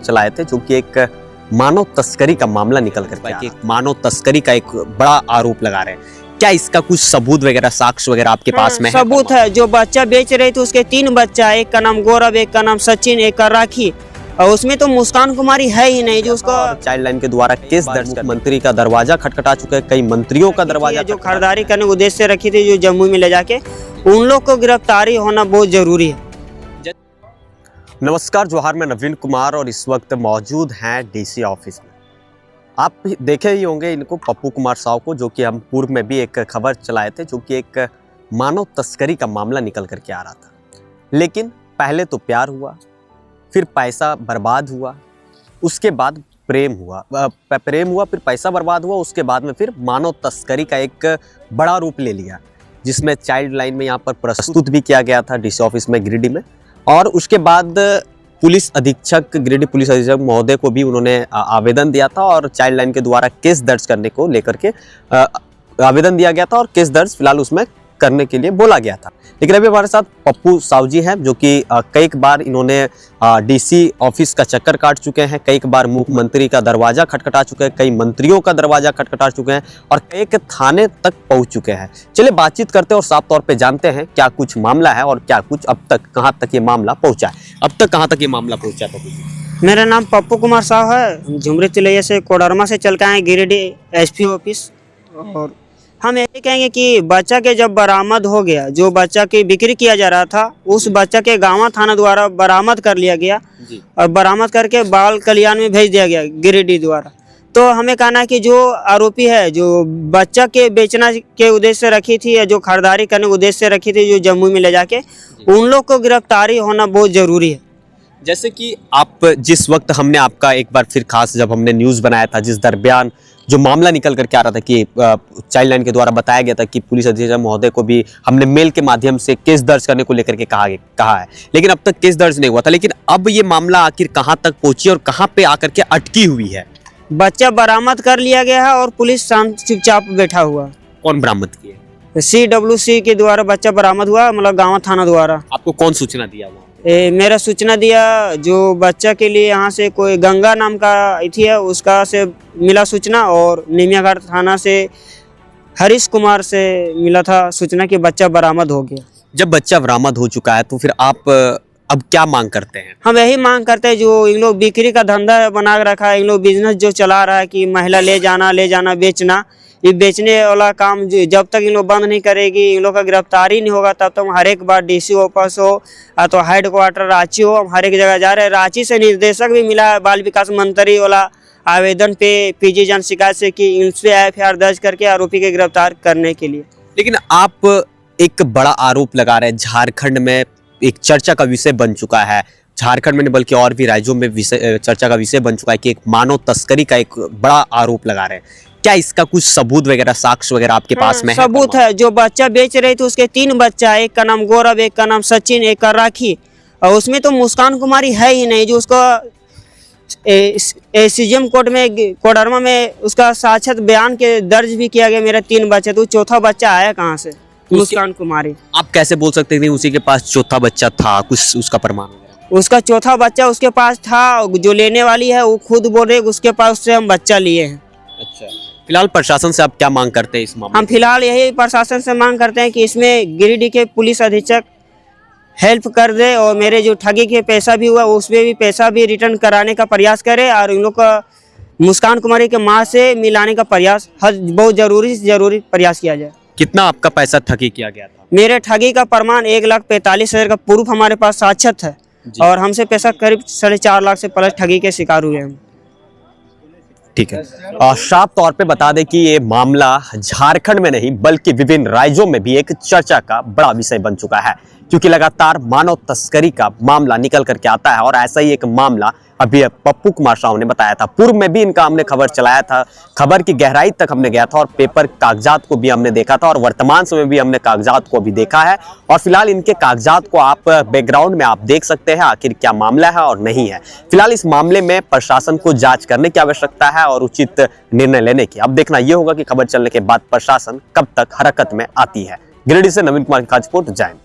चलाए थे, जो कि एक मानव तस्करी का मामला निकल कर के एक मानव तस्करी का एक बड़ा आरोप लगा रहे हैं। क्या इसका कुछ सबूत वगैरह, साक्ष्य वगैरह आपके पास में है? सबूत है। जो बच्चा बेच रहे थे उसके 3 बच्चा, एक का नाम गौरव, एक का नाम सचिन, एक का राखी, और उसमें तो मुस्कान कुमारी है ही नहीं जो उसको चाइल्ड लाइन के द्वारा केस दर्ज कर मंत्री का दरवाजा खटखटा चुके हैं, कई मंत्रियों का दरवाजा जो खरीदारी करने के उद्देश्य से रखी थी, जो जम्मू में ले जाके, उन लोग को गिरफ्तारी होना बहुत जरूरी है। नमस्कार, जोहार, मैं नवीन कुमार और इस वक्त मौजूद हैं डीसी ऑफिस में। आप देखे ही होंगे इनको, पप्पू कुमार साहू को, जो कि हम पूर्व में भी एक खबर चलाए थे, जो कि एक मानव तस्करी का मामला निकल करके आ रहा था। लेकिन पहले तो प्यार हुआ, फिर पैसा बर्बाद हुआ, उसके बाद प्रेम हुआ, फिर पैसा बर्बाद हुआ, उसके बाद में फिर मानव तस्करी का एक बड़ा रूप ले लिया, जिसमें चाइल्ड लाइन में यहाँ पर प्रस्तुत भी किया गया था डीसी ऑफिस में गिरिडीह में। और उसके बाद पुलिस अधीक्षक, गिरिडीह पुलिस अधीक्षक महोदय को भी उन्होंने आवेदन दिया था और चाइल्ड लाइन के द्वारा केस दर्ज करने को लेकर के आवेदन दिया गया था और केस दर्ज फिलहाल उसमें करने के लिए बोला गया था। लेकिन अभी हमारे साथ पप्पू साहू जी हैं, जो कि कई बार इन्होंने डीसी ऑफिस का चक्कर काट चुके हैं, कई बार मुख्यमंत्री का दरवाजा खटखटा चुके हैं, कई मंत्रियों का दरवाजा खटखटा चुके हैं और कई थाने तक पहुंच चुके हैं। चलिए बातचीत करते हैं और साफ तौर पे जानते हैं क्या कुछ मामला है और क्या कुछ अब तक कहां तक ये मामला पहुंचा है। अब तक कहां तक ये मामला पहुंचा है? पप्पू जी, मेरा नाम पप्पू कुमार साहू है, झुमरी तिलैया से कोडरमा से चल के आए गिरिडीह एसपी ऑफिस। और हम यही कहेंगे कि बच्चा के जब बरामद हो गया, जो बच्चा की बिक्री किया जा रहा था, उस बच्चा के गांवा थाना द्वारा बरामद कर लिया गया और बरामद करके बाल कल्याण में भेज दिया गया गिरिडीह द्वारा। तो हमें कहना है कि जो आरोपी है, जो बच्चा के बेचना के उद्देश्य से रखी थी या जो खरीदारी करने के उद्देश्य से रखी थी, जो जम्मू में ले जाके, उन लोग को गिरफ्तारी होना बहुत जरूरी है। जैसे कि आप जिस वक्त हमने आपका एक बार फिर खास जब हमने न्यूज़ बनाया था, जिस दरमियान जो मामला निकल करके आ रहा था कि चाइल्ड लाइन के द्वारा बताया गया था कि पुलिस अधीक्षक महोदय को भी हमने मेल के माध्यम से केस दर्ज करने को लेकर के कहा है, लेकिन अब तक केस दर्ज नहीं हुआ था। लेकिन अब ये मामला आखिर कहां तक पहुंची और कहां पे आकर के अटकी हुई है? बच्चा बरामद कर लिया गया है और पुलिस शांत चुपचाप बैठा हुआ। कौन बरामद किए? CWC के द्वारा बच्चा बरामद हुआ, मतलब गाँव थाना द्वारा। आपको कौन सूचना दिया हुआ? मेरा सूचना दिया जो बच्चा के लिए यहाँ से कोई गंगा नाम का थी है, उसका से मिला सूचना, और निमियाघाट थाना से हरीश कुमार से मिला था सूचना कि बच्चा बरामद हो गया। जब बच्चा बरामद हो चुका है तो फिर आप अब क्या मांग करते हैं? हम यही मांग करते हैं, जो इन लोग बिक्री का धंधा बना रखा है, इन लोग बिजनेस जो चला रहा है कि महिला ले जाना बेचना, ये बेचने वाला काम जब तक इन लोग बंद नहीं करेगी, इन लोग का गिरफ्तारी नहीं होगा, तब तक हर एक बार डीसी ऑफिस हो तो हेडक्वार्टर रांची हो, हम हर एक जगह जा रहे हैं। रांची से निर्देशक भी मिला है बाल विकास मंत्री वाला आवेदन पे पीजी जान शिकायत से कि इनसे FIR दर्ज करके आरोपी के गिरफ्तार करने के लिए। लेकिन आप एक बड़ा आरोप लगा रहे हैं, झारखंड में एक चर्चा का विषय बन चुका है, झारखंड में नहीं बल्कि और भी राज्यों में चर्चा का विषय बन चुका है कि एक मानव तस्करी का एक बड़ा आरोप लगा रहे हैं। क्या इसका कुछ सबूत वगैरह, साक्ष्य वगैरह आपके पास में है? सबूत है। जो बच्चा बेच रहे थे उसके 3 बच्चा, एक का नाम गौरव, एक का नाम सचिन, एक का राखी, और उसमें तो मुस्कान कुमारी है ही नहीं जो उसको CGM कोर्ट में कोडरमा में उसका साक्षात बयान के दर्ज भी किया गया। मेरे 3 बच्चे, तो चौथा बच्चा आया कहाँ से? मुस्कान कुमारी। आप कैसे बोल सकते थे उसी के पास चौथा बच्चा था? कुछ उसका प्रमाण? उसका चौथा बच्चा उसके पास था, जो लेने वाली है वो खुद बोल रहे उसके पास से हम बच्चा लिए हैं। अच्छा, फिलहाल प्रशासन से आप क्या मांग करते हैं इस मामले? हम फिलहाल यही प्रशासन से मांग करते हैं कि इसमें गिरिडीह के पुलिस अधीक्षक हेल्प कर दे और मेरे जो ठगी के पैसा भी हुआ उसमें भी पैसा भी रिटर्न कराने का प्रयास करे, और इन लोग का मुस्कान कुमारी के माँ से मिलाने का प्रयास बहुत जरूरी प्रयास किया जाए। कितना आपका पैसा ठगी किया गया था? मेरे ठगी का प्रमाण 1,45,000 का प्रूफ हमारे पास साक्षात है, और हमसे पैसा करीब 4.5 लाख से प्लस ठगी के शिकार हुए हम। ठीक है, साफ तौर पे बता दें कि ये मामला झारखंड में नहीं बल्कि विभिन्न राज्यों में भी एक चर्चा का बड़ा विषय बन चुका है, क्योंकि लगातार मानव तस्करी का मामला निकल करके आता है। और ऐसा ही एक मामला अभी पप्पू कुमार साहू ने बताया था, पूर्व में भी इनका हमने खबर चलाया था, खबर की गहराई तक हमने गया था और पेपर कागजात को भी हमने देखा था और वर्तमान समय भी हमने कागजात को भी देखा है। और फिलहाल इनके कागजात को आप बैकग्राउंड में आप देख सकते हैं आखिर क्या मामला है और नहीं है। फिलहाल इस मामले में प्रशासन को जांच करने की आवश्यकता है और उचित निर्णय लेने की। अब देखना यह होगा कि खबर चलने के बाद प्रशासन कब तक हरकत में आती है। गिरिडीह से नवीन कुमार की खास रिपोर्ट। जय हिंद।